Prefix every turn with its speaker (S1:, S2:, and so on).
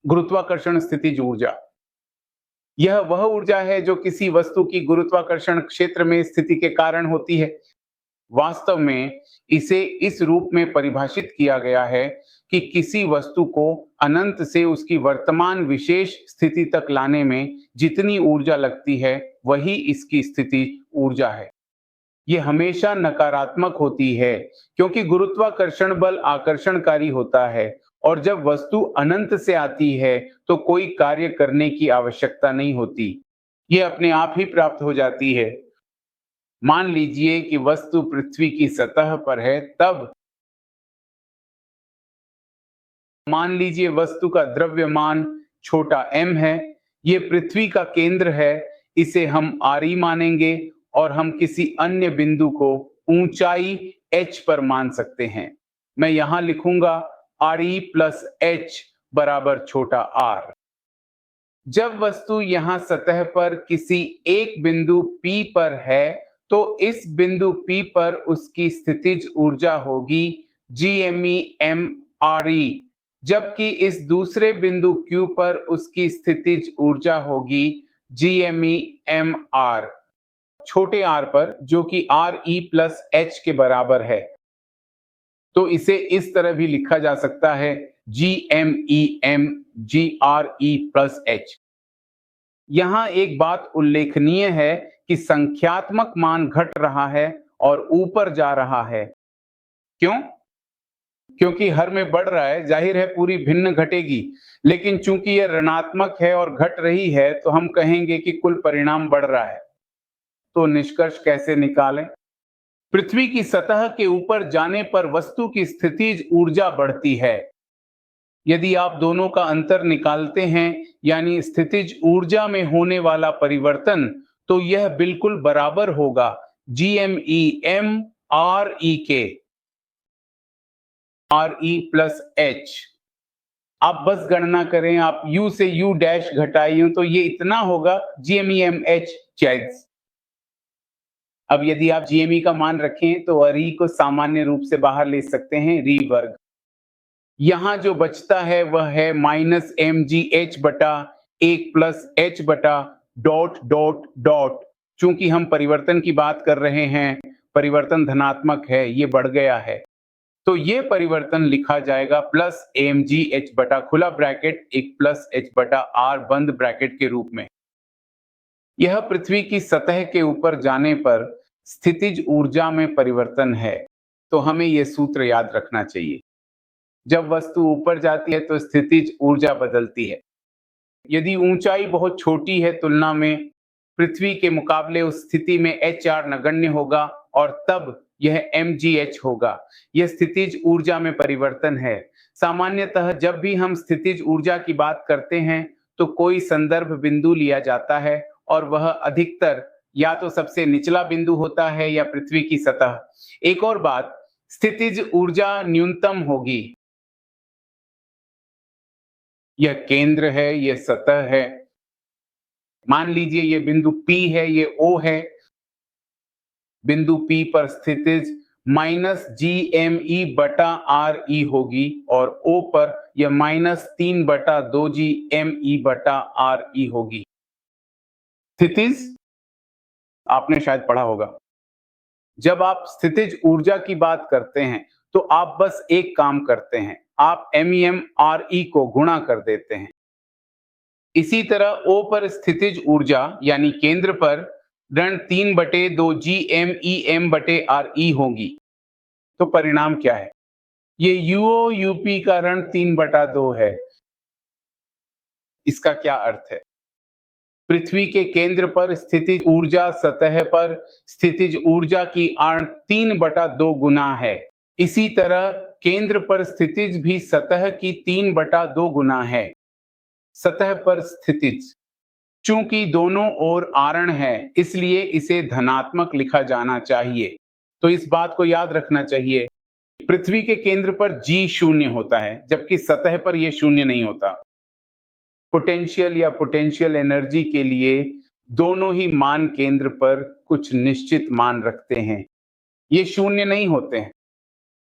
S1: गुरुत्वाकर्षण स्थितिज ऊर्जा। यह वह ऊर्जा है जो किसी वस्तु की गुरुत्वाकर्षण क्षेत्र में स्थिति के कारण होती है। वास्तव में इसे इस रूप में परिभाषित किया गया है कि किसी वस्तु को अनंत से उसकी वर्तमान विशेष स्थिति तक लाने में जितनी ऊर्जा लगती है वही इसकी स्थिति ऊर्जा है। ये हमेशा नकारात्मक होती है क्योंकि गुरुत्वाकर्षण बल आकर्षणकारी होता है और जब वस्तु अनंत से आती है तो कोई कार्य करने की आवश्यकता नहीं होती, ये अपने आप ही प्राप्त हो जाती है। मान लीजिए कि वस्तु पृथ्वी की सतह पर है, तब मान लीजिए वस्तु का द्रव्यमान छोटा m है, ये पृथ्वी का केंद्र है, इसे हम re मानेंगे और हम किसी अन्य बिंदु को ऊंचाई h पर मान सकते हैं। मैं यहां लिखूंगा re प्लस h बराबर छोटा r। जब वस्तु यहां सतह पर किसी एक बिंदु P पर है तो इस बिंदु P पर उसकी स्थितिज ऊर्जा होगी GME-m-RE, जबकि इस दूसरे बिंदु Q पर उसकी स्थितिज ऊर्जा होगी GME-m-R, छोटे r पर, जो कि RE प्लस h के बराबर है। तो इसे इस तरह भी लिखा जा सकता है GME-m-GRE प्लस h। यहां एक बात उल्लेखनीय है कि संख्यात्मक मान घट रहा है और ऊपर जा रहा है। क्यों? क्योंकि हर में बढ़ रहा है, जाहिर है पूरी भिन्न घटेगी, लेकिन चूंकि यह ऋणात्मक है और घट रही है तो हम कहेंगे कि कुल परिणाम बढ़ रहा है। तो निष्कर्ष कैसे निकालें? पृथ्वी की सतह के ऊपर जाने पर वस्तु की स्थितिज ऊर्जा बढ़ती है। यदि आप दोनों का अंतर निकालते हैं, यानी स्थितिज ऊर्जा में होने वाला परिवर्तन, तो यह बिल्कुल बराबर होगा GME-m-RE के, RE प्लस h। आप बस गणना करें, आप u से u डैश घटाइए तो ये इतना होगा GME-m-h। अब यदि आप GME का मान रखें तो RE को सामान्य रूप से बाहर ले सकते हैं, री वर्ग। यहां जो बचता है वह है माइनस mgh बटा 1 प्लस h बटा डॉट डॉट डॉट। चूंकि हम परिवर्तन की बात कर रहे हैं, परिवर्तन धनात्मक है, ये बढ़ गया है, तो ये परिवर्तन लिखा जाएगा प्लस mgh बटा खुला ब्रैकेट 1 प्लस h बटा r बंद ब्रैकेट के रूप में। यह पृथ्वी की सतह के ऊपर जाने पर स्थितिज ऊर्जा में परिवर्तन है, तो हमें यह सूत्र याद रखना चाहिए। जब वस्तु ऊपर जाती है तो स्थितिज ऊर्जा बदलती है। यदि ऊंचाई बहुत छोटी है तुलना में पृथ्वी के मुकाबले, उस स्थिति में HR नगण्य होगा और तब यह mgh होगा। यह स्थितिज ऊर्जा में परिवर्तन है। सामान्यतः जब भी हम स्थितिज ऊर्जा की बात करते हैं तो कोई संदर्भ बिंदु लिया जाता है और वह अधिकतर या तो सबसे निचला बिंदु होता है या पृथ्वी की सतह। एक और बात, स्थितिज ऊर्जा न्यूनतम होगी। यह केंद्र है, यह सतह है। मान लीजिए ये बिंदु P है, ये O है। बिंदु P पर स्थितिज माइनस GME बटा RE होगी और O पर यह माइनस 3 बटा 2 GME बटा RE होगी। स्थितिज आपने शायद पढ़ा होगा। जब आप स्थितिज ऊर्जा की बात करते हैं तो आप बस एक काम करते हैं, आप MEM-RE को गुणा कर देते हैं। इसी तरह O पर स्थितिज ऊर्जा यानी केंद्र पर ऋण 3 बटे 2 GME-m बटे RE होगी। तो परिणाम क्या है? ये UO UP का ऋण 3 बटा 2 है। इसका क्या अर्थ है? पृथ्वी के केंद्र पर स्थितिज ऊर्जा सतह पर स्थितिज ऊर्जा की 3 बटा 2 गुना है। इसी तरह केंद्र पर स्थितिज भी सतह की 3 बटा 2 गुना है। सतह पर स्थितिज चूंकि दोनों ओर आरण है, इसलिए इसे धनात्मक लिखा जाना चाहिए। तो इस बात को याद रखना चाहिए, पृथ्वी के केंद्र पर G शून्य होता है, जबकि सतह पर यह शून्य नहीं होता। पोटेंशियल या पोटेंशियल एनर्जी के लिए दोनों ही मान केंद्र पर कुछ निश्चित मान रखते हैं, ये शून्य नहीं होते हैं।